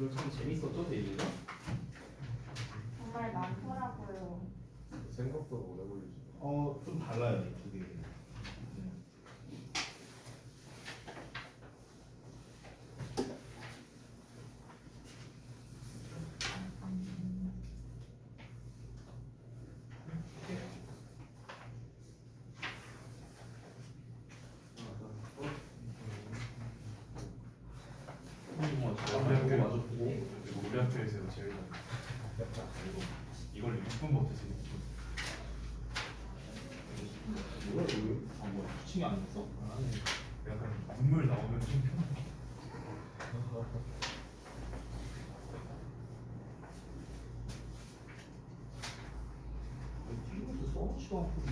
이거 참 재밌었죠, 데이지가? 정말 많더라고요. 생각보다 오래 걸리지. 좀 달라요, 이 두 개. 우리 학교에서 제일 이걸 6분 못해서 뭐야, 이거? 뭐, 수칭이 아니었어? 약간 눈물 나오면 좀 편해. TV에서 써놓지도 않고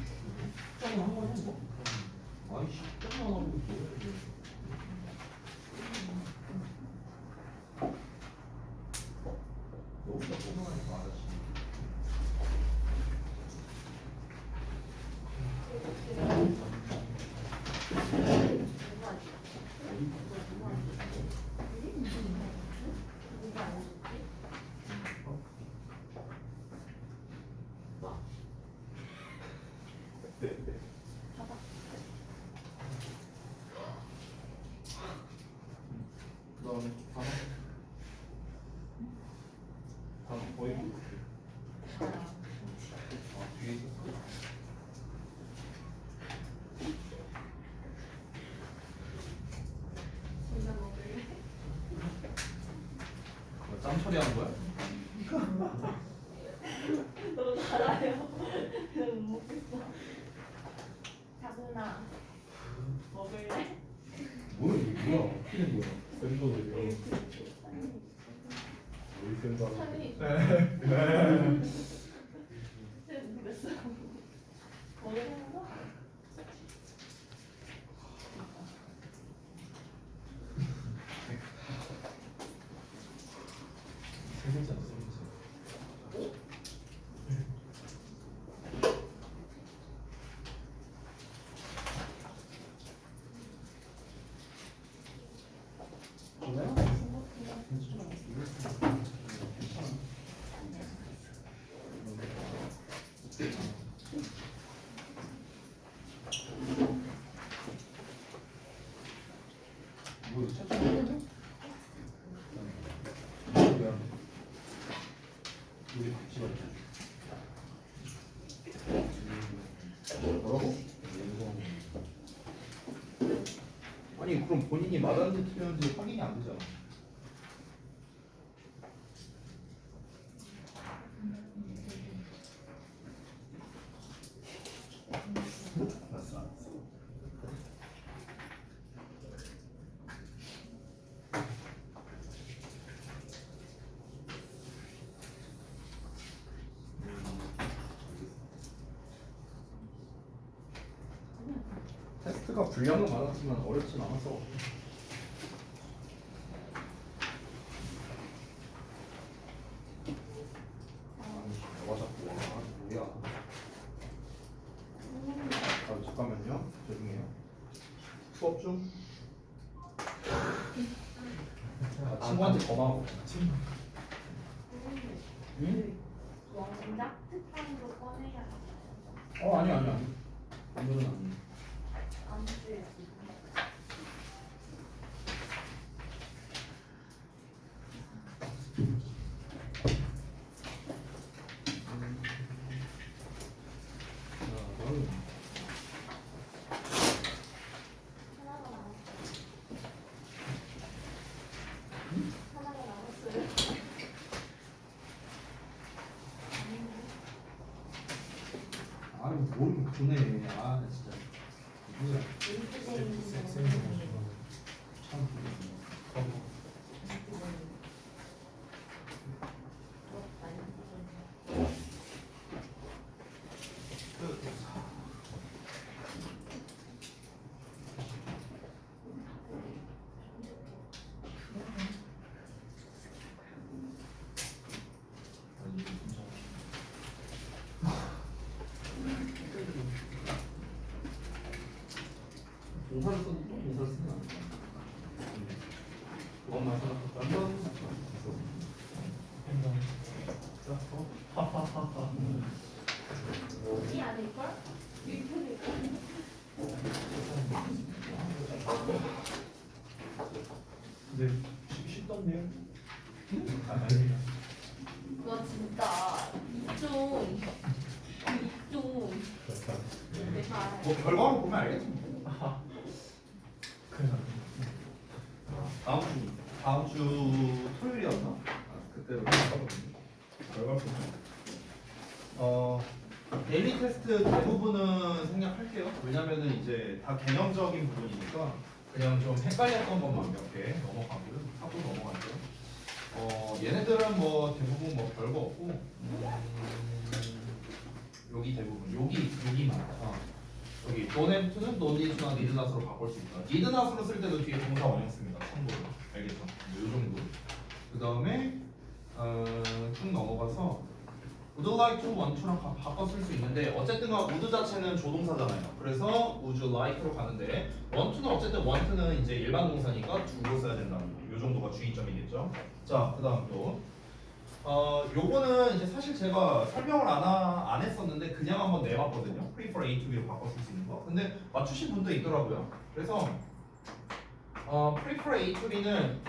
숫자는 한 번 해봐. 아이씨, 숫자만 하고 있어. 여기다 뽑아내니까 알았지. 그다음에 다음 거의 뒤에 있었어. 진짜 먹을래? 짬 처리하는 거야? 너무 달아요. 그냥 못 먹겠어. 자구나 먹을래? 뭐야? 피는 뭐야? 샌드들이요. 우리 샌드 하나. 찬이 됐어. 먹으려는 거? 세 글자야, 세 글자. 뭐 최초 우리 같이 말이야. 뭐라고? 아니 그럼 본인이 맞았는지 틀렸는지 확인이 안 되잖아. 알았어, 알았어. 테스트가 분량은 많았지만 어렵진 않았어. 너가 자꾸 와. 뭐야? 아, 잠깐만요. 죄송해요. 수업 중? 아, 친구한테 전화하고. 응? 원작 특강도 꺼내야 아니. 오늘은 아니. 안 돼. 하나가 남았어요. 하나가 남았어요. 아니 뭘 보내. 아 진짜. 뭐야? 참. 동사를 써도 또 동사를 쓰면 안 돼. 그것만 생각하면 이 아닐걸? 일본일걸? 근데 쉽던데요? 너 진짜 이좀 내가 뭐 결과만 보면 알겠지. 뭐. 다음 주 토요일이었나? 그때 결과 보면 데일리 테스트 대부분은 생략할게요. 왜냐면은 이제 다 개념적인 부분이니까 그냥 좀 헷갈렸던 것만 몇 개 넘어가고요. 하고 넘어갈게요. 얘네들은 뭐 대부분 뭐 별거 없고 여기 대부분 여기만 여기 don't는 nonneed나 neednot으로 바꿀 수 있다. neednot으로 쓸 때도 뒤에 동사 원형 씁니다. 참고로 알겠죠? 이 정도. 그 다음에 쭉 넘어가서 would like to, want to랑 바꿔 쓸 수 있는데 어쨌든 would 자체는 조동사잖아요. 그래서 would you like로 가는데 want to는 어쨌든 want는 이제 일반 동사니까 두고 써야 된다는 거. 이 정도가 주의점이겠죠. 자, 그 다음 또 요거는 이제 사실 제가 설명을 안 했었는데 그냥 한번 내봤거든요. prefer A to B로 바꿔 쓸 수 있는 거. 근데 맞추신 분도 있더라고요. 그래서 prefer A to B는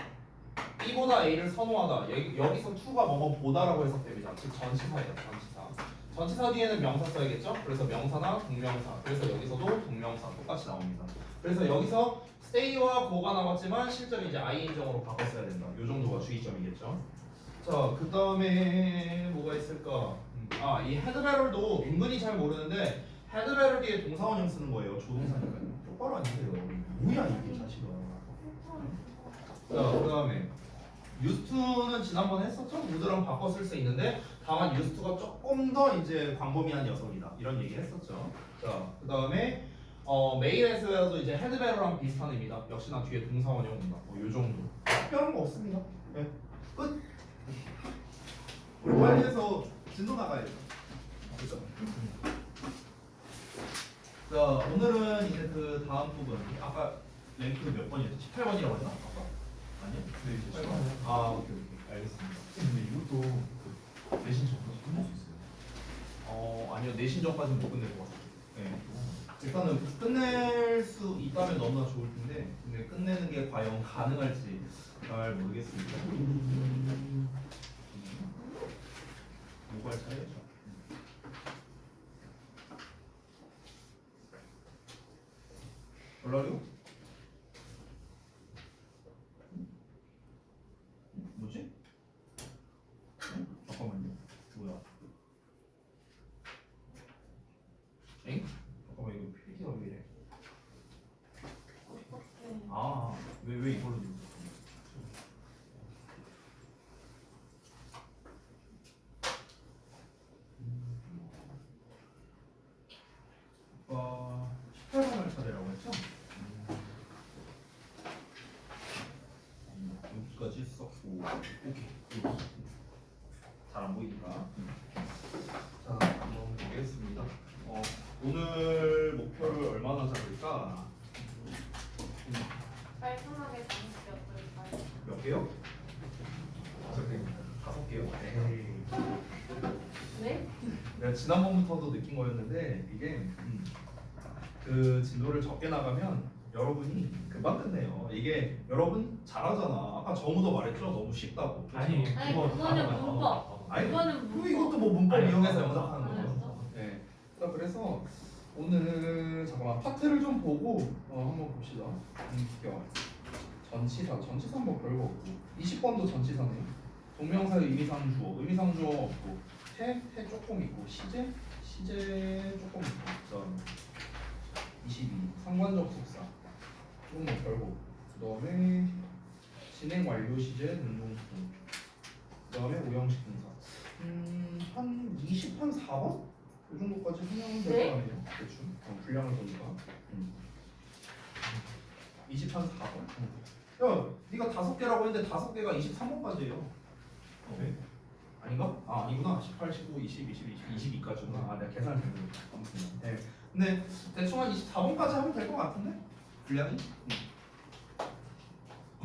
B보다 A를 선호하다. 여기서 to가 뭐뭐보다라고 해석됩니다. 즉 전치사예요. 전치사 뒤에는 명사 써야겠죠? 그래서 명사나 동명사. 그래서 여기서도 동명사 똑같이 나옵니다. 그래서 여기서 stay와 go가 나왔지만 실제로 이제 IN정으로 바꿔 써야 된다. 이 정도가 주의점이겠죠. 자, 그 다음에 뭐가 있을까? 이 헤드베럴도 은근히 잘 모르는데 헤드베럴 뒤에 동사원형 쓰는 거예요. 조동사니까요. 똑바로 앉으세요. 뭐야 이게 자식아. 자, 그 다음에 유스트는 지난번에 했었죠? 우드랑 바꿔 쓸 수 있는데 다만 유스트가 조금 더 이제 광범위한 녀석이다. 이런 얘기 했었죠. 자, 그 다음에 메일에서도 이제 헤드베럴랑 비슷한 의미다. 역시나 뒤에 동사원형 온다. 요 정도. 특별한 거 없습니다. 네. 끝. 우리 빨리 해서 진도 나가야죠. 그죠? 자, 오늘은 이제 그 다음 부분. 아까 랭크는 몇 번이었지? 18번이라고 했나? 아까? 아니요? 네, 이제 18번. 오케이. 알겠습니다. 근데 이것도 그 내신 전까지 끝낼 수 있어요. 아니요. 내신 전까지는 못 끝낼 것 같아요. 네. 일단은 끝낼 수 있다면 너무나 좋을 텐데 근데 끝내는 게 과연 가능할지 잘 모르겠습니다. 모발 차이죠. 연락이요? 뭐지? 잠깐만요. 뭐야? 엥? 잠깐만 이거 PPT가 왜 이래? 왜 이걸로 눌렀어? 아까 18번을 차례라고 했죠? 여기까지 썼고 오케이. 잘 안 보이니까. 자, 한번 보겠습니다. 오늘 목표를 얼마나 잡을까? 깔끔하게 정식이었을까요? 몇 개요? 5개. 5개요? 네? 내가 지난번부터도 느낀 거였는데 이게 그 진도를 적게 나가면 여러분이 금방 끝내요. 이게 여러분 잘하잖아. 아까 정우도 말했죠. 너무 쉽다고. 그쵸? 아니 그거는 문법. 아니, 그거는 그 문법. 이것도 뭐 문법 아니, 이용해서 아니, 영작하는 거죠. 알았어. 네. 자, 그래서 오늘 잠깐만 파트를 좀 보고 한번 봅시다. 인격 전치사 뭐 별거 없고 20번도 전치사네. 동명사의 의미상 주어 없고 태 조금 있고 시제 조금 있고 그다음 22 상관적 속사 조금 뭐 별거 없고 그다음에 진행 완료 시제 능동수 그다음에 오형식 동사 한 20, 한 4번? 이 정도까지 설명은 될 거 아니에요? 대충 분량을 보니까 20, 한 4번? 야, 네가 5개라고 했는데 5개가 23번까지예요. 네. 아닌가? 아니구나. 18, 19, 20, 22까지구나. 내가 계산을 잘못했다. 아무튼 네. 근데 대충 한 24번까지 하면 될 것 같은데? 분량이?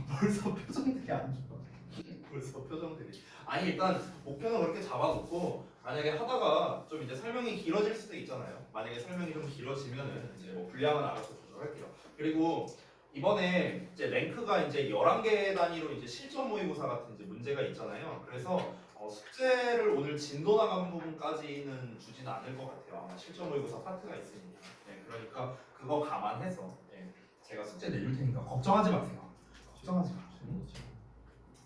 벌써 표정들이 안 좋아. 벌써 표정들이. 아니 일단 목표는 그렇게 잡아놓고 만약에 하다가 좀 이제 설명이 길어질 수도 있잖아요. 만약에 설명이 좀 길어지면은 이제 뭐 분량은 알아서 조절할게요. 그리고 이번에 이제 랭크가 이제 11개 단위로 이제 실전 모의고사 같은 이제 문제가 있잖아요. 그래서 숙제를 오늘 진도 나가는 부분까지는 주지는 않을 것 같아요. 아마 실전 모의고사 파트가 있으니까. 네, 그러니까 그거 감안해서 제가 숙제 내줄 테니까 걱정하지 마세요. 걱정하지 마세요.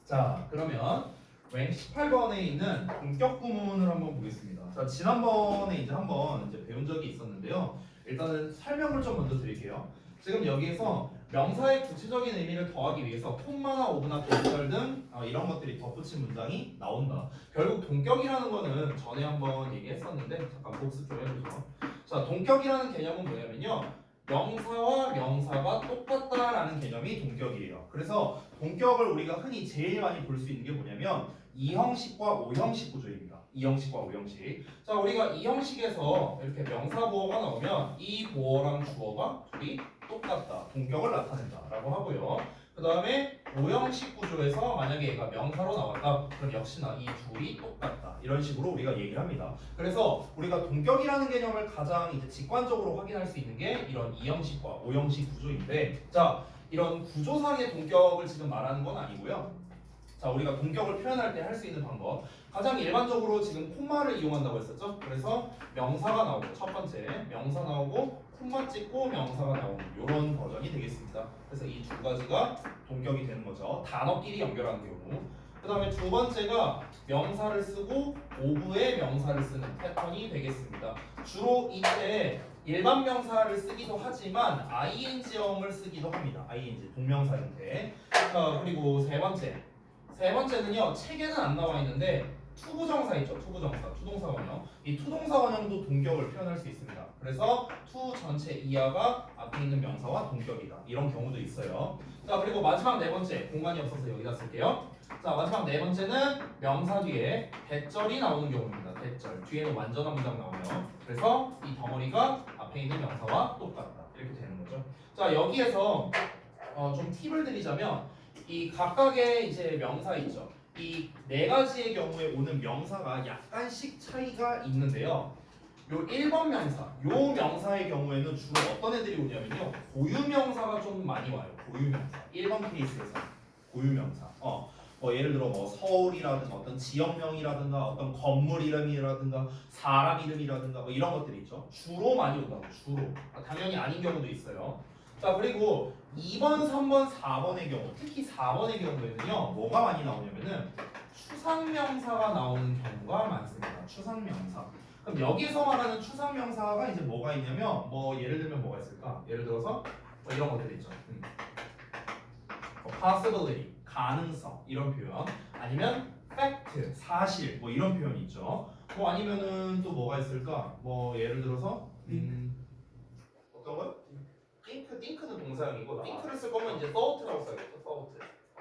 자, 그러면 랭 18번에 있는 본격 구문을 한번 보겠습니다. 자, 지난번에 이제 한번 이제 배운 적이 있었는데요. 일단은 설명을 좀 먼저 드릴게요. 지금 여기에서 명사의 구체적인 의미를 더하기 위해서 콤마나 오브나 대절 등 이런 것들이 덧붙인 문장이 나온다. 결국 동격이라는 거는 전에 한번 얘기했었는데 잠깐 복습 좀 해보죠. 자, 동격이라는 개념은 뭐냐면요. 명사와 명사가 똑같다라는 개념이 동격이에요. 그래서 동격을 우리가 흔히 제일 많이 볼 수 있는 게 뭐냐면 2형식과 5형식 구조입니다. 2형식과 5형식. 자, 우리가 이 형식에서 이렇게 명사 보어가 나오면 이 보어랑 주어가 둘이 똑같다. 동격을 나타낸다라고 하고요. 그 다음에 5형식 구조에서 만약에 얘가 명사로 나왔다. 그럼 역시나 이 둘이 똑같다. 이런 식으로 우리가 얘기를 합니다. 그래서 우리가 동격이라는 개념을 가장 이제 직관적으로 확인할 수 있는 게 이런 2형식과 5형식 구조인데, 자, 이런 구조상의 동격을 지금 말하는 건 아니고요. 자, 우리가 동격을 표현할 때 할 수 있는 방법, 가장 일반적으로 지금 콤마를 이용한다고 했었죠. 그래서 명사가 나오고, 첫 번째 명사 나오고 콤마 찍고 명사가 나오는 이런 버전이 되겠습니다. 그래서 이 두 가지가 동격이 되는 거죠. 단어끼리 연결하는 경우. 그 다음에 두 번째가 명사를 쓰고 오브의 명사를 쓰는 패턴이 되겠습니다. 주로 이때 일반 명사를 쓰기도 하지만 ing형을 쓰기도 합니다. ing 동명사 형태. 자, 그리고 세 번째는요, 책에는 안 나와 있는데 투부정사 있죠. 투부정사, 투동사 원형. 이 투동사 원형도 동격을 표현할 수 있습니다. 그래서 투 전체 이하가 앞에 있는 명사와 동격이다. 이런 경우도 있어요. 자, 그리고 마지막 네 번째, 공간이 없어서 여기다 쓸게요. 자, 마지막 네 번째는 명사 뒤에 대절이 나오는 경우입니다. 대절. 뒤에는 완전한 문장 나와요. 그래서 이 덩어리가 앞에 있는 명사와 똑같다. 이렇게 되는 거죠. 자, 여기에서 좀 팁을 드리자면 이 각각의 이제 명사 있죠. 이 네 가지의 경우에 오는 명사가 약간씩 차이가 있는데요. 요 1번 명사, 요 명사의 경우에는 주로 어떤 애들이 오냐면요. 고유명사가 좀 많이 와요. 고유명사. 1번 케이스에서 고유명사. 뭐 예를 들어 뭐 서울이라든가 어떤 지역명이라든가 어떤 건물 이름이라든가 사람 이름이라든가 뭐 이런 것들이 있죠. 주로 많이 온다고. 주로. 당연히 아닌 경우도 있어요. 자, 그리고 2번, 3번, 4번의 경우, 특히 4번의 경우에는요, 뭐가 많이 나오냐면은 추상명사가 나오는 경우가 많습니다. 추상명사. 그럼 여기서 말하는 추상명사가 이제 뭐가 있냐면, 뭐 예를 들면 뭐가 있을까? 예를 들어서 뭐 이런 것들이 있죠. possibility, 가능성 이런 표현, 아니면 fact, 사실 뭐 이런 표현이 있죠. 뭐 아니면은 또 뭐가 있을까? 뭐 예를 들어서 어떤 거요? think는 동사형이고 think를 쓸 거면 이제 thought라고 써야겠죠. thought.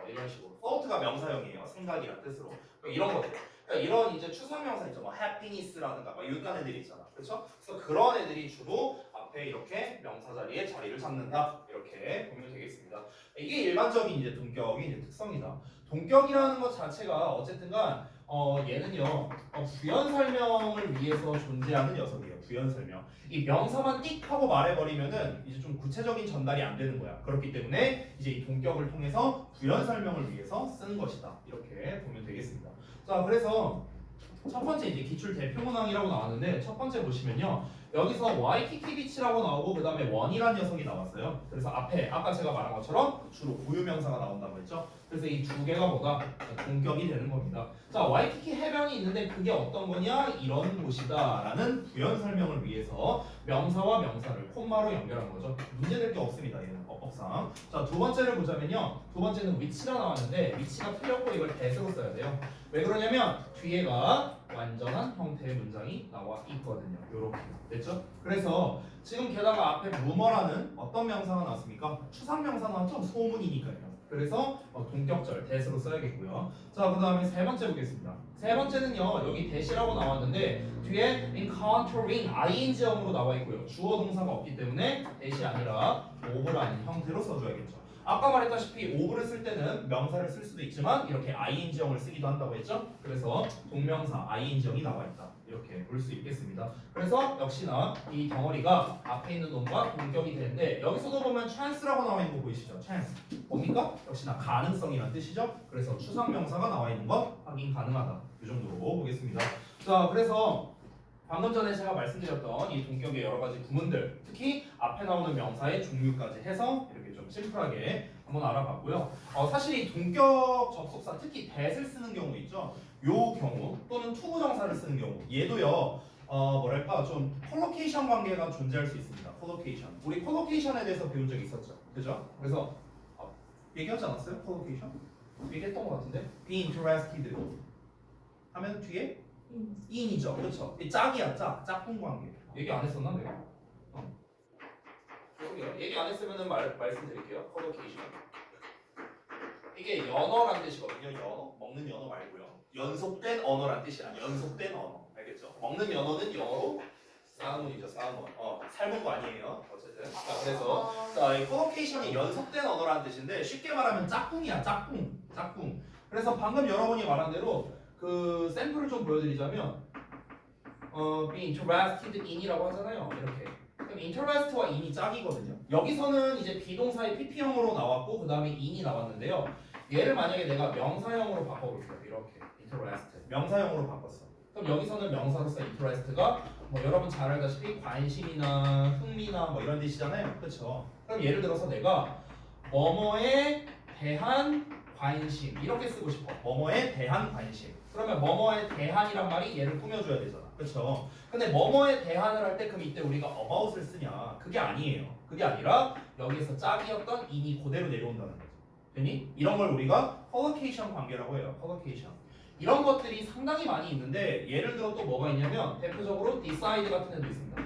이런 식으로. thought가 명사형이에요. 생각이란 뜻으로. 이런 것들. 그러니까 이런 이제 추상명사 있죠. 뭐 happiness라든가 뭐 이런 애들이 있잖아. 그렇죠? 그래서 그런 애들이 주로 앞에 이렇게 명사 자리에 자리를 잡는다. 이렇게 보면 되겠습니다. 이게 일반적인 이제 동격의 이제 특성이다. 동격이라는 것 자체가 어쨌든간 얘는요 부연 설명을 위해서 존재하는 녀석이에요. 부연 설명. 이 명사만 띡 하고 말해버리면은 이제 좀 구체적인 전달이 안 되는 거야. 그렇기 때문에 이제 이 동격을 통해서 부연 설명을 위해서 쓰는 것이다. 이렇게 보면 되겠습니다. 자, 그래서 첫 번째 이제 기출 대표 문항이라고 나왔는데 첫 번째 보시면요. 여기서 와이키키 비치라고 나오고 그 다음에 원이라는 녀석이 나왔어요. 그래서 앞에 아까 제가 말한 것처럼 주로 고유명사가 나온다고 했죠. 그래서 이 두 개가 뭐다? 동격이 되는 겁니다. 자, 와이키키 해변이 있는데 그게 어떤 거냐? 이런 곳이다 라는 부연 설명을 위해서 명사와 명사를 콤마로 연결한 거죠. 문제될 게 없습니다. 얘는 어법상. 자, 두 번째를 보자면요. 두 번째는 위치가 나왔는데 위치가 틀렸고 이걸 대세로 써야 돼요. 왜 그러냐면 뒤에가 완전한 형태의 문장이 나와 있거든요. 요렇게 됐죠? 그래서 지금 게다가 앞에 루머라는 어떤 명사가 나왔습니까? 추상명사 나왔죠? 소문이니까요. 그래서 동격절 대수로 써야겠고요. 자, 그 다음에 세 번째 보겠습니다. 세 번째는요, 여기 대시라고 나왔는데 뒤에 encountering ing형으로 나와 있고요. 주어 동사가 없기 때문에 대시 아니라 오브라는 형태로 써줘야겠죠. 아까 말했다시피 오브를 쓸 때는 명사를 쓸 수도 있지만 이렇게 ing형을 쓰기도 한다고 했죠. 그래서 동명사 ing형이 나와 있다. 이렇게 볼 수 있겠습니다. 그래서 역시나 이 덩어리가 앞에 있는 놈과 동격이 되는데 여기서도 보면 chance라고 나와 있는 거 보이시죠? chance. 뭡니까? 역시나 가능성이라는 뜻이죠. 그래서 추상명사가 나와 있는 거 확인 가능하다. 이 정도로 보겠습니다. 자, 그래서 방금 전에 제가 말씀드렸던 이 동격의 여러 가지 구문들, 특히 앞에 나오는 명사의 종류까지 해서 이렇게 좀 심플하게 한번 알아봤고요. 사실 이 동격 접속사, 특히 that을 쓰는 경우 있죠. 요 경우 또는 투부정사를 쓰는 경우, 얘도요. 뭐랄까 좀 콜로케이션 관계가 존재할 수 있습니다. 콜로케이션. 우리 콜로케이션에 대해서 배운 적이 있었죠. 그죠? 그래서 얘기하지 않았어요? 콜로케이션? 얘기했던 것 같은데. Be interested 하면 뒤에 in이죠. 그렇죠. 이 짝이야, 짝꿍 관계. 얘기 안 했었나 내가? 얘기 안 했으면은 말씀드릴게요. 콜로케이션. 이게 연어란 뜻이거든요. 연어. 먹는 연어 말고요. 연속된 언어란 뜻이야. 연속된 언어. 알겠죠? 먹는 연어는 영어로 사문이죠. 사문. 삶은 거 아니에요. 어쨌든. 자, 그래서 이 콜로케이션이 연속된 언어라는 뜻인데 쉽게 말하면 짝꿍이야. 짝꿍. 그래서 방금 여러분이 말한 대로 그 샘플을 좀 보여드리자면 be interested in이라고 하잖아요. 이렇게. 그럼 interest와 in이 짝이거든요. 여기서는 이제 비동사의 pp형으로 나왔고 그 다음에 in이 나왔는데요. 얘를 만약에 내가 명사형으로 바꿔볼게요. 이렇게 interest 명사형으로 바꿨어. 그럼 여기서는 명사로서 interest가 뭐 여러분 잘 알다시피 관심이나 흥미나 뭐 이런 뜻이잖아요. 그렇죠? 그럼 예를 들어서 내가 뭐뭐에 대한 관심 이렇게 쓰고 싶어. 뭐뭐에 대한 관심. 그러면 뭐뭐에 대한이란 말이 얘를 꾸며줘야 되잖아. 그렇죠? 근데 뭐뭐에 대한을 할 때 그럼 이때 우리가 about을 쓰냐? 그게 아니에요. 그게 아니라 여기에서 짝이었던 in이 그대로 내려온다는 거죠. 되니? 이런 걸 우리가 컬러케이션 관계라고 해요. 컬러케이션. 이런 것들이 상당히 많이 있는데 예를 들어 또 뭐가 있냐면 대표적으로 decide 같은 애도 있습니다.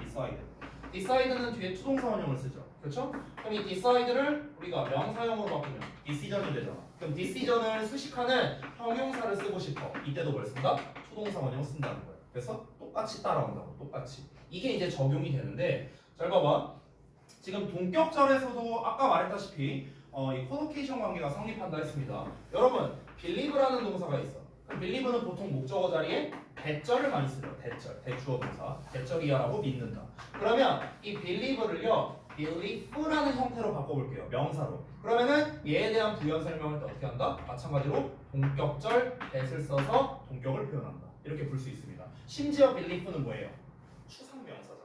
decide는 뒤에 투동사 원형을 쓰죠. 그렇죠? 그럼 이 decide를 우리가 명사형으로 바꾸면 decision이 되잖아. 그럼 decision을 수식하는 형용사를 쓰고 싶어. 이때도 뭘 쓴다? 투동사 원형 쓴다는 거예요. 그래서 똑같이 따라온다고. 똑같이. 이게 이제 적용이 되는데 잘 봐봐. 지금 동격절에서도 아까 말했다시피 이 콜로케이션 관계가 성립한다 했습니다. 여러분 believe라는 동사가 있어. 그럼 believe는 보통 목적어 자리에 대절을 많이 쓰죠. 대주어 동사. 대절이야라고 믿는다. 그러면 이 believe를요 belief라는 형태로 바꿔볼게요. 명사로. 그러면은 얘에 대한 부연 설명을 또 어떻게 한다? 마찬가지로 동격절 that을 써서 동격을 표현한다. 이렇게 볼 수 있습니다. 심지어 believe는 뭐예요? 추상명사잖아.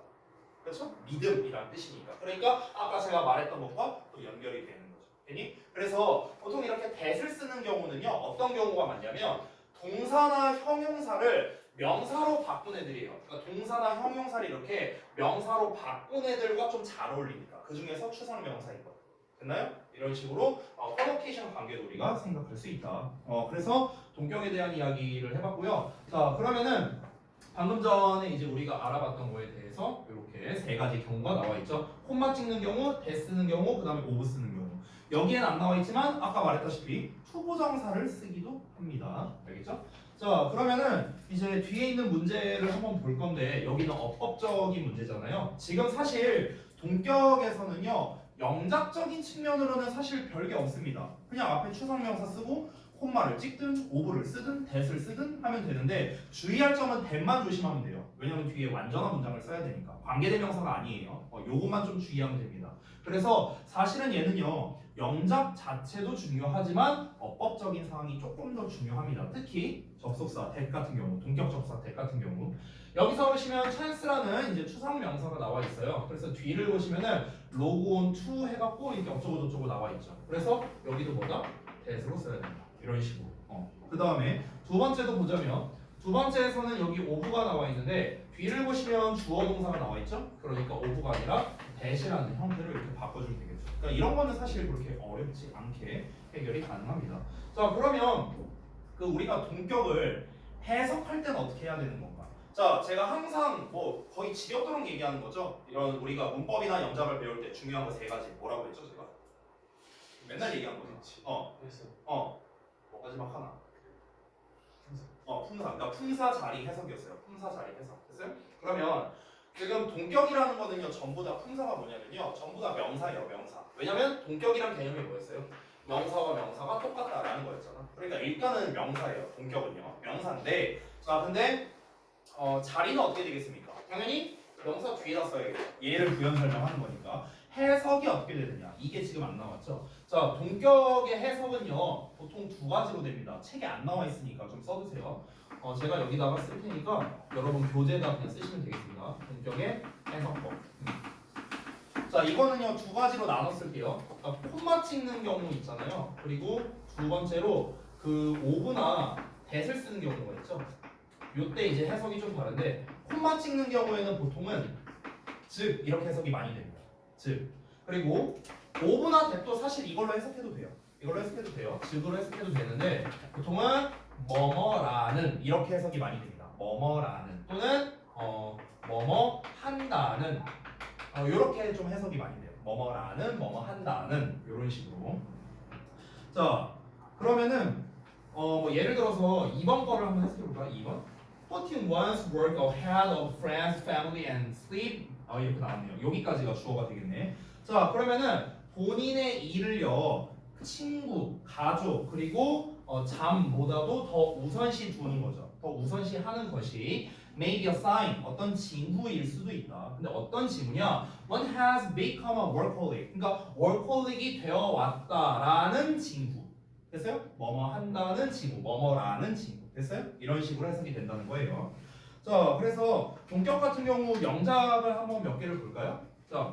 그렇죠? 믿음이란 뜻이니까. 그러니까 아까 제가 말했던 것과 또 연결이 되는 거죠. 되니? 그래서 보통 이렇게 that을 쓰는 경우는요. 어떤 경우가 많냐면 동사나 형용사를 명사로 바꾼 애들이에요. 그러니까 동사나 형용사를 이렇게 명사로 바꾼 애들과 좀 잘 어울리니까. 그 중에서 추상명사인 거. 됐나요? 이런 식으로 컬러케이션 관계도 우리가 생각할 수 있다. 그래서 동격에 대한 이야기를 해봤고요. 자, 그러면은 방금 전에 이제 우리가 알아봤던 거에 대해서 이렇게 세 가지 경우가 나와 있죠. 콤마 찍는 경우, 대 쓰는 경우, 그 다음에 오브 쓰는 경우. 여기엔 안 나와 있지만 아까 말했다시피 투부정사를 쓰기도 합니다. 알겠죠? 자, 그러면은 이제 뒤에 있는 문제를 한번 볼 건데 여기는 어법적인 문제잖아요. 지금 사실 동격에서는요 영작적인 측면으로는 사실 별게 없습니다. 그냥 앞에 추상명사 쓰고 콤마를 찍든 오브를 쓰든 that을 쓰든 하면 되는데 주의할 점은 that만 조심하면 돼요. 왜냐면 뒤에 완전한 문장을 써야 되니까. 관계대명사가 아니에요. 요것만 좀 주의하면 됩니다. 그래서 사실은 얘는요 영작 자체도 중요하지만 어법적인 상황이 조금 더 중요합니다. 특히 접속사 that 같은 경우, 동격 접속사 that 같은 경우. 여기서 보시면 chance라는 이제 추상 명사가 나와 있어요. 그래서 뒤를 보시면은 log on to 해갖고 이렇게 어쩌고 저쩌고 나와 있죠. 그래서 여기도 뭐다? that으로 써야 된다. 이런 식으로. 그 다음에 두 번째도 보자면 두 번째에서는 여기 ove가 나와 있는데 뒤를 보시면 주어 동사가 나와 있죠. 그러니까 ove가 아니라 that이라는 형태로 이렇게 바꿔주면 되겠죠. 그러니까 이런 거는 사실 그렇게 어렵지 않게 해결이 가능합니다. 자, 그러면 그 우리가 동격을 해석할 때는 어떻게 해야 되는 건가? 자, 제가 항상 뭐 거의 지겹도록 얘기하는 거죠. 이런 우리가 문법이나 영작을 배울 때 중요한 거 세 가지. 뭐라고 했죠, 제가? 맨날 얘기한 거지. 마지막 하나. 품사. 그러니까 품사 자리 해석이었어요. 품사 자리 해석. 됐어요? 그러면 지금 동격이라는 거는요 전부 다 품사가 뭐냐면요 전부 다 명사예요 명사. 왜냐면 동격이란 개념이 뭐였어요? 명사와 명사가 똑같다라는 거였잖아. 그러니까 일단은 명사예요. 동격은요 명사인데 자 근데 자리는 어떻게 되겠습니까? 당연히 명사 뒤에다 써야겠죠. 얘를 부연 설명하는 거니까 해석이 어떻게 되느냐 이게 지금 안 나왔죠. 자 동격의 해석은요 보통 두 가지로 됩니다. 책에 안 나와 있으니까 좀 써두세요. 제가 여기다가 쓸 테니까 여러분 교재에다 그냥 쓰시면 되겠습니다. 동격의 해석법. 자 이거는요 두 가지로 나눠 쓸게요. 콤마 찍는 경우 있잖아요. 그리고 두 번째로 그 오브나 that을 쓰는 경우가 있죠. 요때 이제 해석이 좀 다른데 콤마 찍는 경우에는 보통은 즉 이렇게 해석이 많이 됩니다. 즉 그리고 오브나 that도 사실 이걸로 해석해도 돼요. 이걸로 해석해도 돼요. 즉으로 해석해도 되는데 보통은 뭐뭐라는 이렇게 해석이 많이 됩니다. 뭐뭐라는 또는 뭐뭐 한다는 이렇게 좀 해석이 많이 돼요. 뭐뭐라는 뭐뭐 한다는 이런 식으로. 자 그러면은 뭐 예를 들어서 2번 거를 한번 해석해 볼까요? 2번. Putting one's work ahead of friends, family, and sleep. 이렇게 나왔네요. 여기까지가 주어가 되겠네. 자 그러면은 본인의 일을요 친구, 가족 그리고 잠보다도 더 우선시 두는 거죠. 더 우선시 하는 것이 may be a sign 어떤 징후일 수도 있다. 근데 어떤 징후냐? One has become a workaholic. 그러니까 workaholic이 되어 왔다라는 징후. 됐어요? 뭐뭐 한다는 징후, 뭐뭐라는 징후. 됐어요? 이런 식으로 해석이 된다는 거예요. 자, 그래서 동격 같은 경우 명작을 한번 몇 개를 볼까요? 자,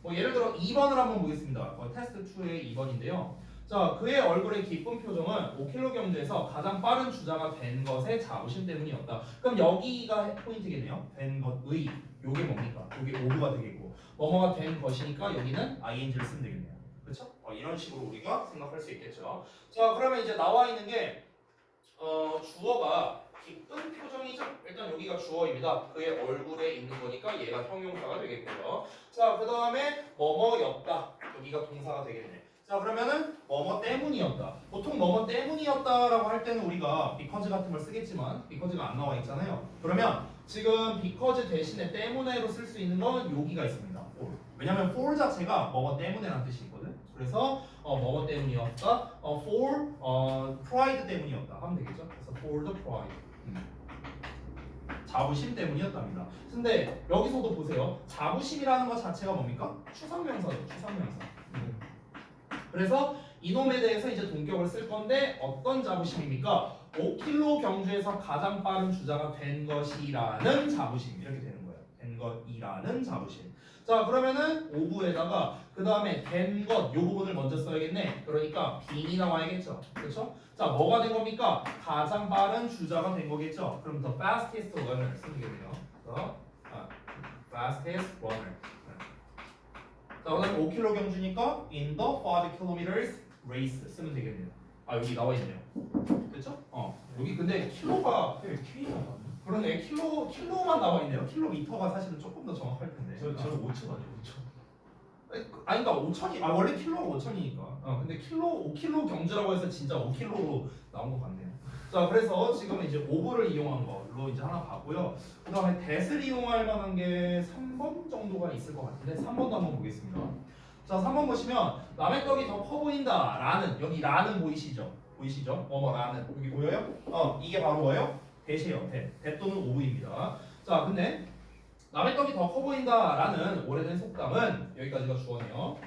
뭐 예를 들어 2번을 한번 보겠습니다. 테스트 2의 2번인데요. 자, 그의 얼굴의 기쁜 표정은 오킬로 경주에서 가장 빠른 주자가 된 것의 자부심 때문이었다. 그럼 여기가 포인트겠네요. 된 것의 요게 뭡니까? 요게 오브가 되겠고 뭐뭐가 된 것이니까 여기는 ing를 쓰면 되겠네요. 그렇죠? 이런 식으로 우리가 생각할 수 있겠죠. 자, 그러면 이제 나와 있는 게 주어가 기쁜 표정이죠. 일단 여기가 주어입니다. 그의 얼굴에 있는 거니까 얘가 형용사가 되겠고요. 자, 그 다음에 뭐뭐였다. 여기가 동사가 되겠네. 자, 그러면은 뭐뭐 때문이었다. 보통 뭐뭐 때문이었다라고 할 때는 우리가 because 같은 걸 쓰겠지만 because가 안 나와 있잖아요. 그러면 지금 because 대신에 때문에로 쓸 수 있는 건 여기가 있습니다. for. 왜냐면 for 자체가 뭐뭐 때문에라는 뜻이 있거든. 그래서 뭐뭐 때문이었다. for pride 때문이었다 하면 되겠죠. 그래서 for the pride. 자부심 때문이었답니다. 근데 여기서도 보세요. 자부심이라는 것 자체가 뭡니까? 추상명사죠. 추상명사. 그래서 이놈에 대해서 이제 동격을 쓸 건데 어떤 자부심입니까? 5킬로 경주에서 가장 빠른 주자가 된 것이라는 자부심 이렇게 되는 거예요. 된 것이라는 자부심. 자 그러면은 오브에다가 그 다음에 된 것 요 부분을 먼저 써야겠네. 그러니까 빙이 나와야겠죠. 그렇죠? 자 뭐가 된 겁니까? 가장 빠른 주자가 된 거겠죠. 그럼 the fastest runner 쓰면 되겠네요. fastest runner. 자, 그다음에 5km 경주니까 in the 5km race 쓰면 되겠네요. 여기 나와 있네요. 됐죠? 여기 근데 킬로가 K가 나왔네. 그러네. 킬로만 나와 있네요. 킬로미터가 사실은 조금 더 정확할 텐데. 저 5천 아니에요 5천. 그러니까 5천이 원래 킬로가 5천이니까. 근데 5킬로 경주라고 해서 진짜 5킬로로 나온 것 같네요. 자, 그래서 지금 이제 오브를 이용한 걸로 이제 하나 봤고요. 그다음에 that을 이용할 만한 게 3번 정도가 있을 것 같은데 3번도 한번 보겠습니다. 자, 3번 보시면 남의 떡이 더 커 보인다. 라는 여기 라는 보이시죠? 보이시죠? 라는 여기 보여요? 이게 바로 뭐예요? that이에요. that 또는 오브입니다. 자, 근데 남의 떡이 더 커 보인다라는 오래된 속담은 여기까지가 주어네요.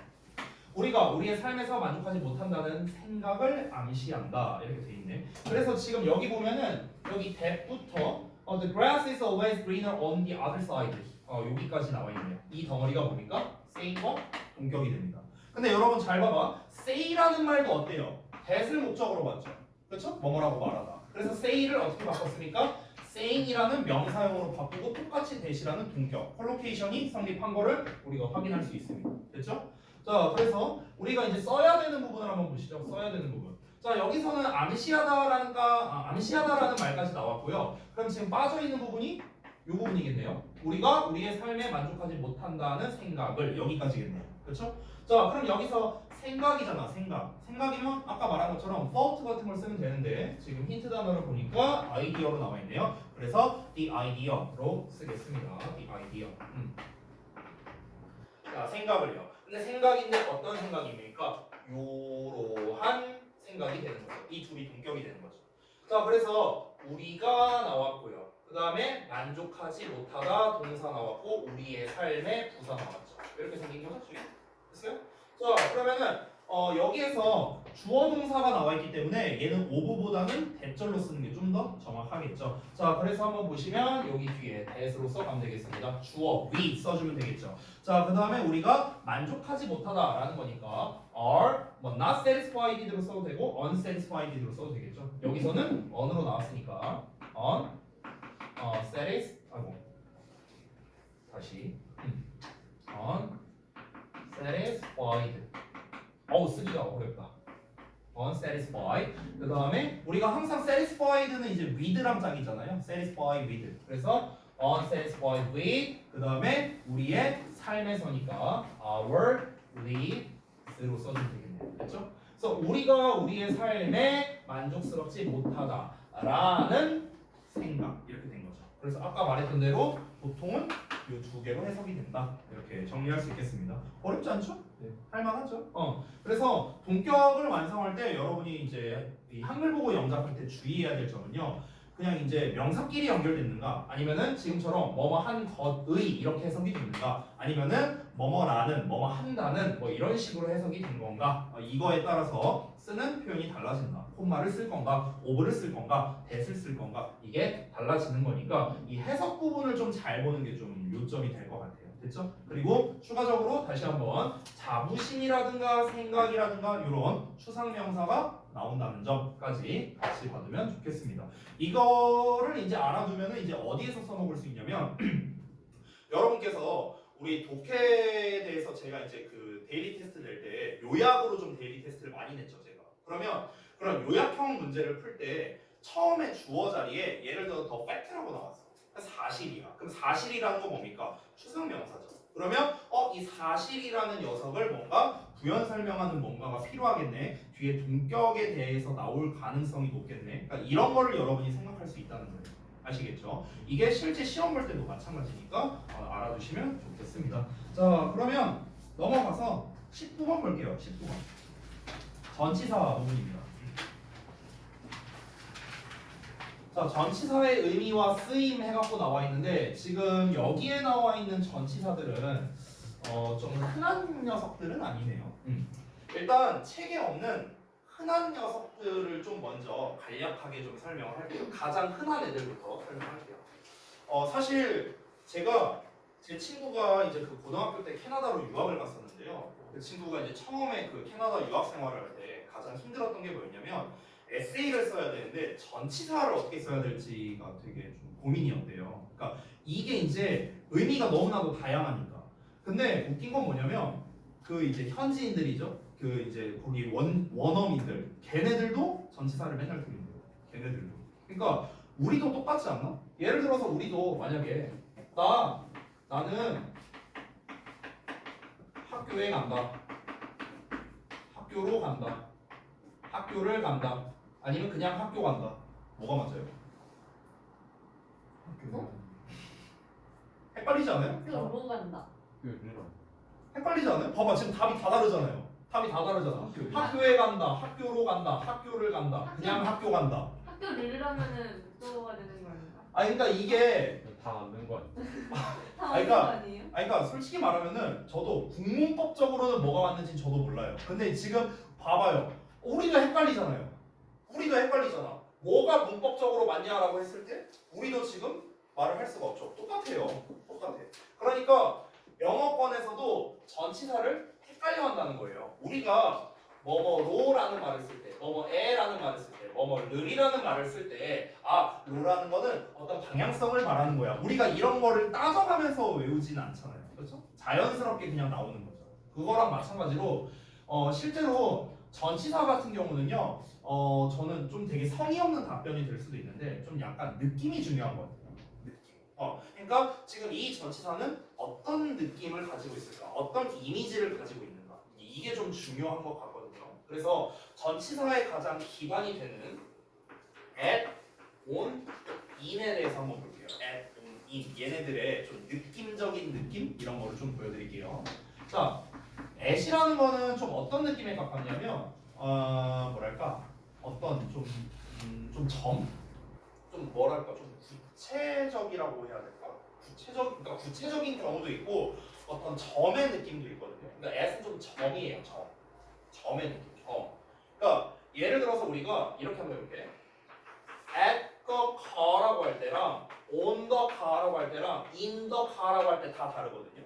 우리가 우리의 삶에서 만족하지 못한다는 생각을 암시한다 이렇게 돼 있네. 그래서 지금 여기 보면은 여기 that부터 the grass is always greener on the other side 여기까지 나와 있네요. 이 덩어리가 뭡니까? say과 동격이 됩니다. 근데 여러분 잘 봐봐. say라는 말도 어때요? that을 목적으로 봤죠. 그렇죠? 뭐뭐라고 말하다. 그래서 say를 어떻게 바꿨습니까? saying이라는 명사형으로 바꾸고 똑같이 that이라는 동격, 컬로케이션이 성립한 거를 우리가 확인할 수 있습니다. 됐죠? 자, 그래서 우리가 이제 써야 되는 부분을 한번 보시죠. 써야 되는 부분. 자, 여기서는 암시하다라는 말까지 나왔고요. 그럼 지금 빠져 있는 부분이 이 부분이겠네요. 우리가 우리의 삶에 만족하지 못한다는 생각을 여기까지겠네요. 그렇죠? 자, 그럼 여기서 생각이잖아, 생각. 생각이면 아까 말한 것처럼 thought 같은 걸 쓰면 되는데 지금 힌트 단어를 보니까 idea로 나와 있네요. 그래서 the idea로 쓰겠습니다. the idea. 자, 생각을요. 근데 생각인데 어떤 생각입니까? 요러한 생각이 되는 거죠. 이 둘이 동격이 되는 거죠. 자, 그래서 우리가 나왔고요. 그 다음에 만족하지 못하다 동사 나왔고 우리의 삶의 부사 나왔죠. 이렇게 생긴 거죠, 지금? 됐어요? 자, 그러면은 여기에서 주어 동사가 나와 있기 때문에 얘는 ove보다는 대절로 쓰는 게 좀 더 정확하겠죠. 자, 그래서 한번 보시면 여기 뒤에 that으로 써가면 되겠습니다. 주어 we 써주면 되겠죠. 자, 그 다음에 우리가 만족하지 못하다라는 거니까 are 뭐 not satisfied로 써도 되고 unsatisfied로 써도 되겠죠. 여기서는 on으로 나왔으니까 다시 unsatisfied. 어우, 쓰기가 어렵다. unsatisfied. 그 다음에 우리가 항상 satisfied는 이제 with랑 짝이잖아요. satisfied with. 그래서 unsatisfied with. 그 다음에 우리의 삶에서니까 our lives로 써주면 되겠네요. 그렇죠? 그래서 우리가 우리의 삶에 만족스럽지 못하다라는 생각 이렇게 된 거죠. 그래서 아까 말했던 대로 보통은 이 두 개로 해석이 된다. 이렇게 정리할 수 있겠습니다. 어렵지 않죠? 네. 할만하죠? 그래서 동격을 완성할 때 여러분이 이제 이 한글 보고 영작할 때 주의해야 될 점은요. 그냥 이제 명사끼리 연결됐는가 아니면은 지금처럼 뭐뭐 한 것의 이렇게 해석이 됐는가 아니면은 뭐뭐라는 뭐뭐 한다는 뭐 이런 식으로 해석이 된 건가 이거에 따라서 쓰는 표현이 달라진다. 콤마를 쓸 건가 오브를 쓸 건가 that을 쓸 건가 이게 달라지는 거니까 이 해석 부분을 좀 잘 보는 게 좀 요점이 될 것 같아요. 됐죠? 그리고 추가적으로 다시 한번 자부심이라든가 생각이라든가 이런 추상명사가 나온다는 점까지 같이 받으면 좋겠습니다. 이거를 이제 알아두면은 이제 어디에서 써먹을 수 있냐면 여러분께서 우리 독해에 대해서 제가 이제 그 데일리 테스트 낼 때 요약으로 좀 데일리 테스트를 많이 냈죠 제가. 그러면 그런 요약형 문제를 풀 때 처음에 주어 자리에 예를 들어 더 팩트라고 나왔어. 사실이야. 그럼 사실이라는 건 뭡니까? 추상명사죠. 그러면 이 사실이라는 녀석을 뭔가 부연 설명하는 뭔가가 필요하겠네. 뒤에 동격에 대해서 나올 가능성이 높겠네. 그러니까 이런 거를 여러분이 생각할 수 있다는 거예요. 아시겠죠? 이게 실제 시험 볼 때도 마찬가지니까 알아두시면 좋겠습니다. 자, 그러면 넘어가서 19번 볼게요. 19번. 전치사 부분입니다. 자, 전치사의 의미와 쓰임 해갖고 나와 있는데 지금 여기에 나와 있는 전치사들은 좀 흔한 녀석들은 아니네요. 일단 책에 없는 흔한 녀석들을 좀 먼저 간략하게 좀 설명을 할게요. 가장 흔한 애들부터 설명할게요. 사실 제가 제 친구가 이제 그 고등학교 때 캐나다로 유학을 갔었는데요. 그 친구가 이제 처음에 그 캐나다 유학 생활을 할 때 가장 힘들었던 게 뭐였냐면 에세이를 써야 되는데 전치사를 어떻게 써야 될지가 되게 좀 고민이었대요. 그러니까 이게 이제 의미가 너무나도 다양하니까. 근데 웃긴 건 뭐냐면 그 이제 현지인들이죠. 그 이제 거기 원어민들 걔네들도 전치사를 맨날 쓰는데요. 걔네들도. 그러니까 우리도 똑같지 않나? 예를 들어서 우리도 만약에 나는 학교에 간다. 학교로 간다. 학교를 간다. 아니면 그냥 학교 간다. 뭐가 맞아요? 헷갈리지 않아요? 학교로 간다. 헷갈리지 않아요? 봐봐 지금 답이 다 다르잖아요. 답이 다 다르잖아. 학교에 간다. 학교로 간다. 학교를 간다. 그냥 학교 간다. 학교를 하면은 목적어가 되는 거 아닌가? 그러니까 이게 다 맞는 거 아니야? 다 아니, 맞는 그러니까- 거 아니에요? 그러니까 솔직히 말하면은 저도 국문법적으로는 뭐가 맞는지 저도 몰라요. 근데 지금 봐봐요. 우리도 헷갈리잖아요. 우리도 헷갈리잖아. 뭐가 문법적으로 맞냐라고 했을 때 우리도 지금 말을 할 수가 없죠. 똑같아요. 똑같아. 그러니까 영어권에서도 전치사를 헷갈려 한다는 거예요. 우리가 뭐뭐로라는 말을 쓸 때, 뭐뭐에라는 말을 쓸 때, 뭐뭐를이라는 말을 쓸 때, 로라는 거는 어떤 방향성을 말하는 거야. 우리가 이런 거를 따져가면서 외우지는 않잖아요. 그렇죠? 자연스럽게 그냥 나오는 거죠. 그거랑 마찬가지로 실제로 전치사 같은 경우는요, 저는 좀 되게 성의 없는 답변이 될 수도 있는데 좀 약간 느낌이 중요한 것 같아요. 느낌. 그러니까 지금 이 전치사는 어떤 느낌을 가지고 있을까? 어떤 이미지를 가지고 있는가? 이게 좀 중요한 것 같거든요. 그래서 전치사의 가장 기반이 되는 at, on, in에 대해서 한번 볼게요. at, on, in 얘네들의 좀 느낌적인 느낌 이런 거를 좀 보여드릴게요. 자, at이라는 거는 좀 어떤 느낌에 가깝냐면 뭐랄까 어떤 좀 뭐랄까 좀 구체적이라고 해야 될까? 그러니까 구체적인 경우도 있고 어떤 점의 느낌도 있거든요. 그러니까 at은 좀 점이에요. 점의 느낌. 그러니까 예를 들어서 우리가 이렇게 한번 해볼게. at the car라고 할 때랑 on the car라고 할 때랑 in the car라고 할 때 다 다르거든요.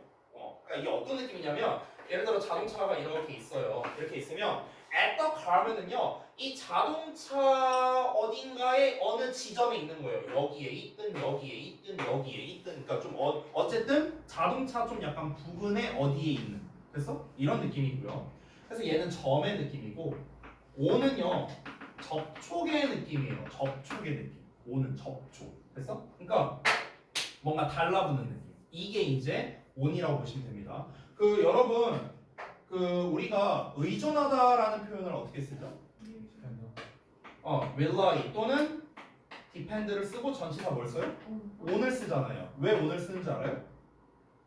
그러니까 이게 어떤 느낌이냐면 예를 들어 자동차가 이렇게 있어요. 이렇게 있으면 at the car면은요 이 자동차 어딘가에 어느 지점에 있는 거예요. 여기에 있든 여기에 있든 여기에 있든 그러니까 좀 어쨌든 자동차 좀 약간 부근에 어디에 있는 그래서 이런 느낌이고요. 그래서 얘는 점의 느낌이고 on은요 접촉의 느낌이에요. 접촉의 느낌. on은 접촉. 됐어? 그러니까 뭔가 달라붙는 느낌. 이게 이제 on이라고 보시면 됩니다. 여러분 우리가 의존하다라는 표현을 어떻게 쓰죠? rely 또는 depend를 쓰고 전치사 뭘 써요? on을 쓰잖아요. 왜 on을 쓰는지 알아요?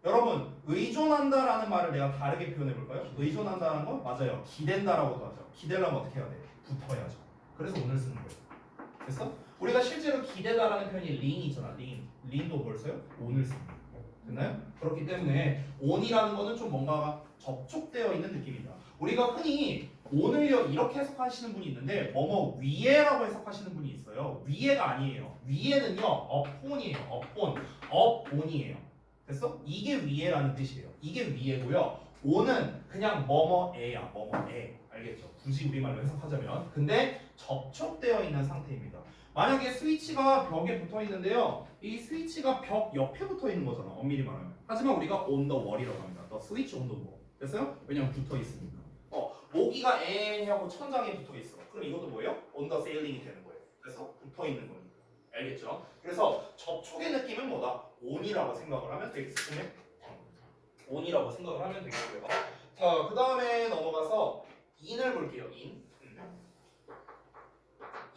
여러분 의존한다라는 말을 내가 다르게 표현해 볼까요? 의존한다는 건 맞아요. 기댄다라고도 하죠. 기대려면 어떻게 해야 돼? 붙어야죠. 그래서 on을 쓰는 거예요. 됐어? 우리가 실제로 기대다라는 표현이 lean이잖아. lean도 뭘 써요? on을 씁니다. 됐나요? 그렇기 때문에 on이라는 거는 좀 뭔가가 접촉되어 있는 느낌이다. 우리가 흔히 on을요 이렇게 해석하시는 분이 있는데 뭐뭐 위에라고 해석하시는 분이 있어요. 위에가 아니에요. 위에는요 upon이에요. upon이에요. 됐어? 이게 위에라는 뜻이에요. 이게 위에고요. on은 그냥 뭐뭐에야. 뭐뭐에. 알겠죠? 굳이 우리말로 해석하자면 근데 접촉되어 있는 상태입니다. 만약에 스위치가 벽에 붙어 있는데요. 이 스위치가 벽 옆에 붙어 있는 거잖아. 엄밀히 말하면. 하지만 우리가 on the wall이라고 합니다. the switch on the wall. 됐어요? 왜냐면 붙어 있으니까. 모기가 하고 천장에 붙어 있어. 그럼 이것도 뭐예요? on the ceiling이 되는 거예요. 그래서 붙어 있는 거니까. 알겠죠? 그래서 접촉의 느낌은 뭐다? on이라고 생각을 하면 되겠습니다. on이라고 생각을 하면 되겠고요. 자, 그 다음에 넘어가서 in을 볼게요.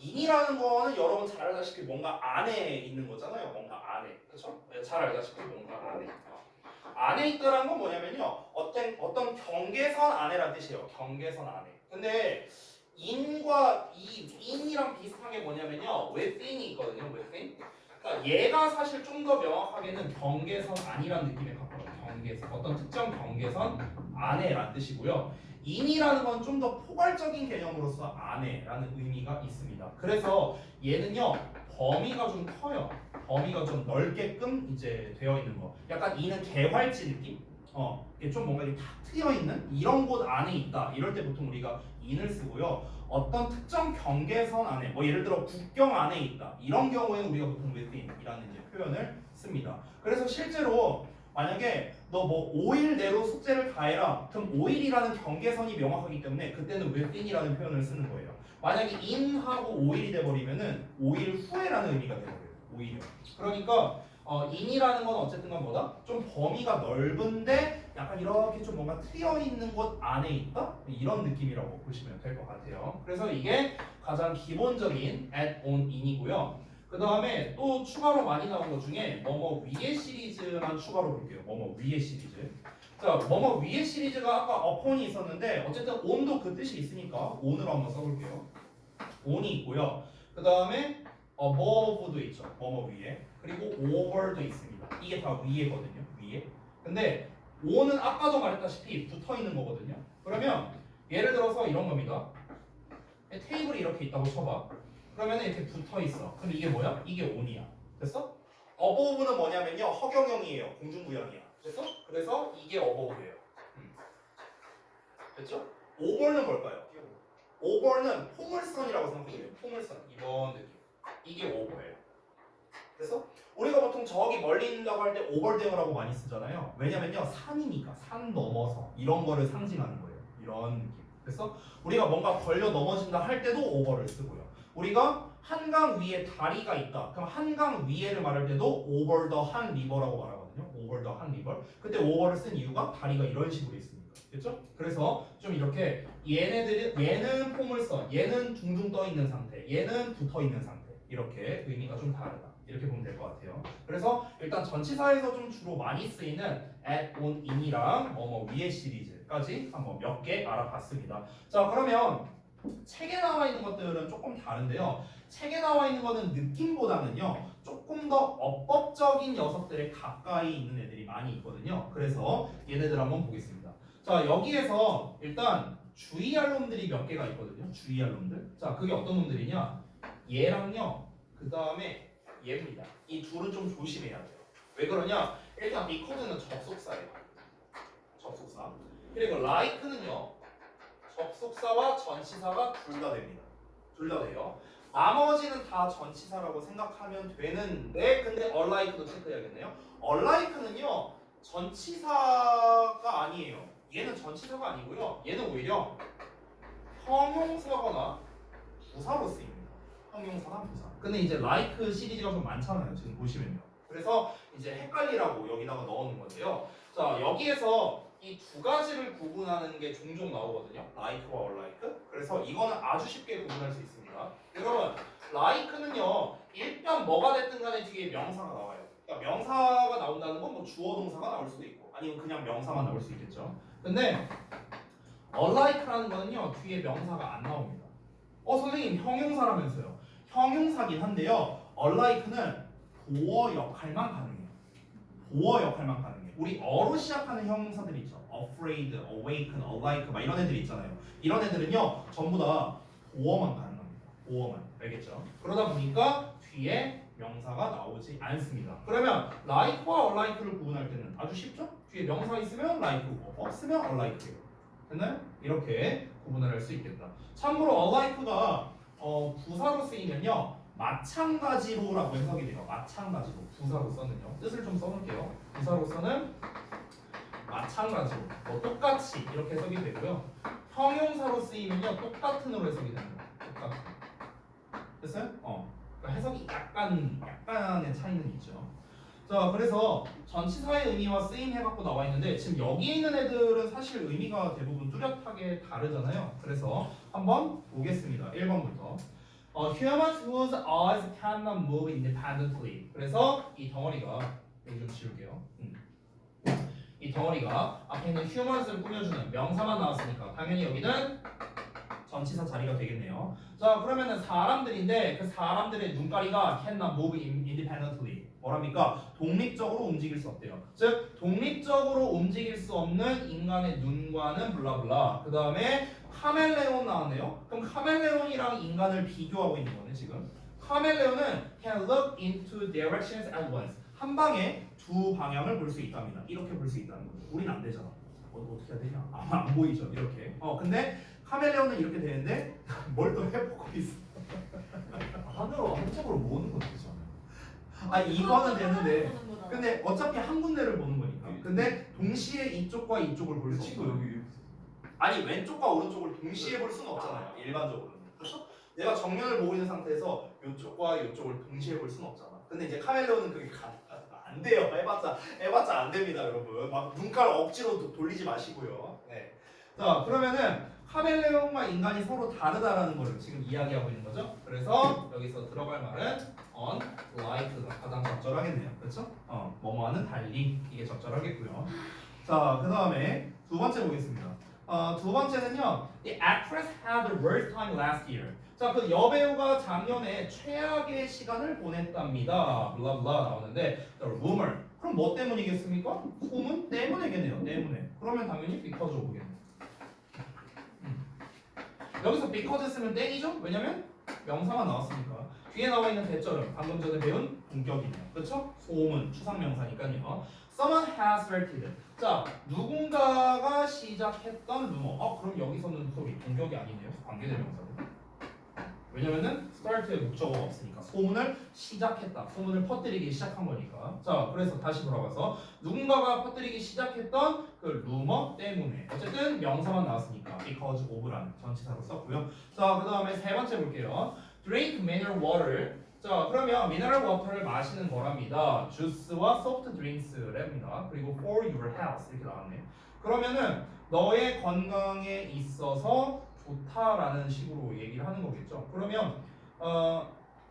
in이라는 거는 여러분 잘 알다시피 뭔가 안에 있는 거잖아요. 뭔가 안에. 그렇죠? 잘 알다시피 뭔가 안에. 안에 있다라는 건 뭐냐면요. 어떤 경계선 안에란 뜻이에요. 경계선 안에. 근데 in이랑 비슷한 게 뭐냐면요. within이 있거든요. within. 그러니까 얘가 사실 좀 더 명확하게는 경계선 안이란 느낌에 가까워요. 경계선. 어떤 특정 경계선 안에란 뜻이고요. in이라는 건 좀 더 포괄적인 개념으로서 안에라는 의미가 있습니다. 그래서 얘는요 범위가 좀 커요. 범위가 좀 넓게끔 이제 되어 있는 거. 약간 in은 개활지 느낌? 이게 좀 뭔가 이렇게 탁 트여 있는 이런 곳 안에 있다. 이럴 때 보통 우리가 in을 쓰고요. 어떤 특정 경계선 안에, 뭐 예를 들어 국경 안에 있다. 이런 경우에는 우리가 보통 within이라는 이제 표현을 씁니다. 그래서 실제로 만약에 너 뭐 5일 내로 숙제를 다 해라. 그럼 5일이라는 경계선이 명확하기 때문에 그때는 within이라는 표현을 쓰는 거예요. 만약에 in하고 5일이 돼버리면은 5일 후에라는 의미가 돼버려요. 오히려. 그러니까 in이라는 건 어쨌든 간 뭐다? 좀 범위가 넓은데 약간 이렇게 좀 뭔가 트여 있는 곳 안에 있다? 이런 느낌이라고 보시면 될 것 같아요. 그래서 이게 가장 기본적인 at, on, in이고요. 그 다음에 또 추가로 많이 나온 것 중에 뭐뭐 위에 시리즈만 추가로 볼게요. 뭐뭐 위에 시리즈. 자, 뭐뭐 위에 시리즈가 아까 upon이 있었는데 어쨌든 on도 그 뜻이 있으니까 on으로 한번 써볼게요. on이 있고요. 그 다음에 above도 있죠. 뭐뭐 위에. 그리고 over도 있습니다. 이게 다 위에거든요. 위에. 근데 on은 아까도 말했다시피 붙어 있는 거거든요. 그러면 예를 들어서 이런 겁니다. 테이블이 이렇게 있다고 쳐봐. 그러면 이렇게 붙어 있어. 그럼 이게 뭐야? 이게 on이야. 됐어? above는 뭐냐면요. 허경영이에요. 공중부양이야. 됐어? 그래서 이게 above예요. 됐죠? over는 뭘까요? over는 포물선이라고 생각해요. 포물선. 이번 느낌. 이게 over예요. 그래서 우리가 보통 저기 멀리 있다고 할 때 overthere라고 많이 쓰잖아요. 왜냐면요. 산이니까 산 넘어서 이런 거를 상징하는 거예요. 이런 느낌. 그래서 우리가 뭔가 걸려 넘어진다 할 때도 over를 쓰고요. 우리가 한강 위에 다리가 있다. 그럼 한강 위에를 말할 때도 over the 한 river라고 말하거든요. over the 한 river. 그때 over를 쓴 이유가 다리가 이런 식으로 있으니까. 됐죠? 그래서 좀 이렇게 얘는 폼을 써. 얘는 둥둥 떠 있는 상태. 얘는 붙어 있는 상태. 이렇게 의미가 좀 다르다. 이렇게 보면 될 것 같아요. 그래서 일단 전치사에서 좀 주로 많이 쓰이는 at, on, in이랑 위의 시리즈까지 한번 몇 개 알아봤습니다. 자, 그러면 책에 나와 있는 것들은 조금 다른데요. 책에 나와 있는 거는 느낌보다는요, 조금 더 어법적인 녀석들에 가까이 있는 애들이 많이 있거든요. 그래서 얘네들 한번 보겠습니다. 자, 여기에서 일단 주의할 놈들이 몇 개가 있거든요. 주의할 놈들. 자, 그게 어떤 놈들이냐? 얘랑요, 그 다음에 얘입니다. 이 둘은 좀 조심해야 돼요. 왜 그러냐? 일단 because는 접속사예요. 접속사. 그리고 like는요, 접속사와 전치사가 둘 다 됩니다. 둘 다 돼요. 나머지는 다 전치사라고 생각하면 되는데, 근데 unlike도 체크해야겠네요. unlike는요, 전치사가 아니에요. 얘는 전치사가 아니고요. 얘는 오히려 형용사거나 부사로 쓰입니다. 형용사나 부사. 근데 이제 like 시리즈가 좀 많잖아요. 지금 보시면요. 그래서 이제 헷갈리라고 여기다가 넣어놓은 건데요. 자, 여기에서 이 두 가지를 구분하는 게 종종 나오거든요. like와 unlike. 그래서 이거는 아주 쉽게 구분할 수 있습니다. 여러분, like는요, 일단 뭐가 됐든 간에 뒤에 명사가 나와요. 그러니까 명사가 나온다는 건 뭐 주어 동사가 나올 수도 있고, 아니면 그냥 명사만 나올 수 있겠죠. 근데 unlike라는 거는요, 뒤에 명사가 안 나옵니다. 선생님 형용사라면서요. 형용사긴 한데요, unlike는 보어 역할만 가능해요. 보어 역할만 가능해요. 우리 어로 시작하는 형용사들 있죠. afraid, awaken, alike 막 이런 애들 있잖아요. 이런 애들은요, 전부 다 보어만 가능합니다. 보어만. 알겠죠? 그러다 보니까 뒤에 명사가 나오지 않습니다. 그러면 like와 unlike를 구분할 때는 아주 쉽죠? 뒤에 명사 있으면 like고 없으면 unlike예요. 됐나요? 이렇게 구분을 할 수 있겠다. 참고로 unlike가 부사로 쓰이면요, 마찬가지로라고 해석이 돼요. 마찬가지로. 부사로서는요. 뜻을 좀 써놓을게요. 부사로서는 마찬가지로, 똑같이 이렇게 해석이 되고요. 형용사로 쓰이면요, 똑같은으로 해석이 됩니다. 똑같은. 됐어요? 그러니까 해석이 약간의 차이는 있죠. 자, 그래서 전치사의 의미와 쓰임 해갖고 나와 있는데, 지금 여기에 있는 애들은 사실 의미가 대부분 뚜렷하게 다르잖아요. 그래서 한번 보겠습니다. 1번부터. Humans whose eyes cannot move independently. 그래서 이 덩어리가, 여기 좀 지울게요. 이 덩어리가 앞에 있는 humans를 꾸며주는 명사만 나왔으니까 당연히 여기는 전치사 자리가 되겠네요. 자, 그러면은 사람들인데 그 사람들의 눈가리가 cannot move independently. 뭐랍니까? 독립적으로 움직일 수 없대요. 즉, 독립적으로 움직일 수 없는 인간의 눈과는 블라블라. 그 다음에 카멜레온 나왔네요. 그럼 카멜레온이랑 인간을 비교하고 있는 거네, 지금. 카멜레온은 can look into directions at once. 한 방에 두 방향을 볼 수 있답니다. 이렇게 볼 수 있다는 거죠. 우린 안 되잖아. 어떻게 해야 되냐? 안 보이죠, 이렇게. 근데 카멜레온은 이렇게 되는데 뭘 또 해보고 있어. 하늘로 한쪽으로 모으는 건 되지 않아요? 이거는 되는데, 근데 어차피 한 군데를 보는 거니까. 근데 동시에 이쪽과 이쪽을 볼 수 그 없어. 친구 여기 아니, 왼쪽과 오른쪽을 동시에 볼 수는 없잖아요. 일반적으로는. 그렇죠? 내가 정면을 보고 있는 상태에서 이쪽과 이쪽을 동시에 볼 수는 없잖아. 근데 이제 카멜레온은 그게 안 돼요. 해봤자 안 됩니다, 여러분. 막 눈깔 억지로 돌리지 마시고요. 네. 자, 그러면은 카멜레온과 인간이 서로 다르다라는 거를 지금 이야기하고 있는 거죠. 그래서 여기서 들어갈 말은 unlike가 가장 적절하겠네요. 그렇죠? 뭐뭐와는 달리, 이게 적절하겠고요. 자, 그 다음에 두 번째 보겠습니다. 두 번째는요, The actress had the worst time last year. 자, 그 여배우가 작년에 최악의 시간을 보냈답니다. 블라블라 나오는데, rumor. 그럼 뭐 때문이겠습니까? 소문 때문이겠네요. 때문에. 그러면 당연히 because of겠네요. 여기서 because 쓰면 땡이죠? 왜냐면 명사가 나왔으니까. 뒤에 나와 있는 대절은 방금 전에 배운 동격이네요. 그렇죠? 소문, 추상명사니까요. Someone has started. 자, 누군가가 시작했던 루머. 그럼 여기서는 소리 동격이 아니네요. 관계대명사고. 왜냐면은 start의 목적어가 없으니까 소문을 시작했다. 소문을 퍼뜨리기 시작한 거니까. 자, 그래서 다시 돌아가서 누군가가 퍼뜨리기 시작했던 그 루머 때문에. 어쨌든 명사만 나왔으니까 because of라는 전치사로 썼고요. 자, 그 다음에 세 번째 볼게요. drink mineral water. 자, 그러면 미네랄 워터를 마시는 거랍니다. 주스와 소프트 드링크스랍니다. 그리고 for your health 이렇게 나왔네요. 그러면은 너의 건강에 있어서 좋다라는 식으로 얘기를 하는 거겠죠. 그러면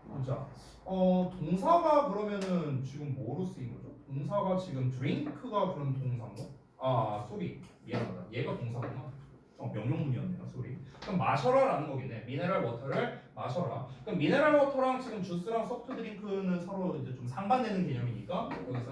보자. 동사가 그러면은 지금 뭐로 쓰인 거죠? 동사가 지금 drink가 그런 동사인가? 쏘리. 미안하다. 얘가 동사구나. 명령문이었네요. 쏘리. 그럼 마셔라라는 거겠네. 미네랄 워터를 마셔라. 그럼 미네랄 워터랑 지금 주스랑 소프트 드링크는 서로 이제 좀 상반되는 개념이니까 여기서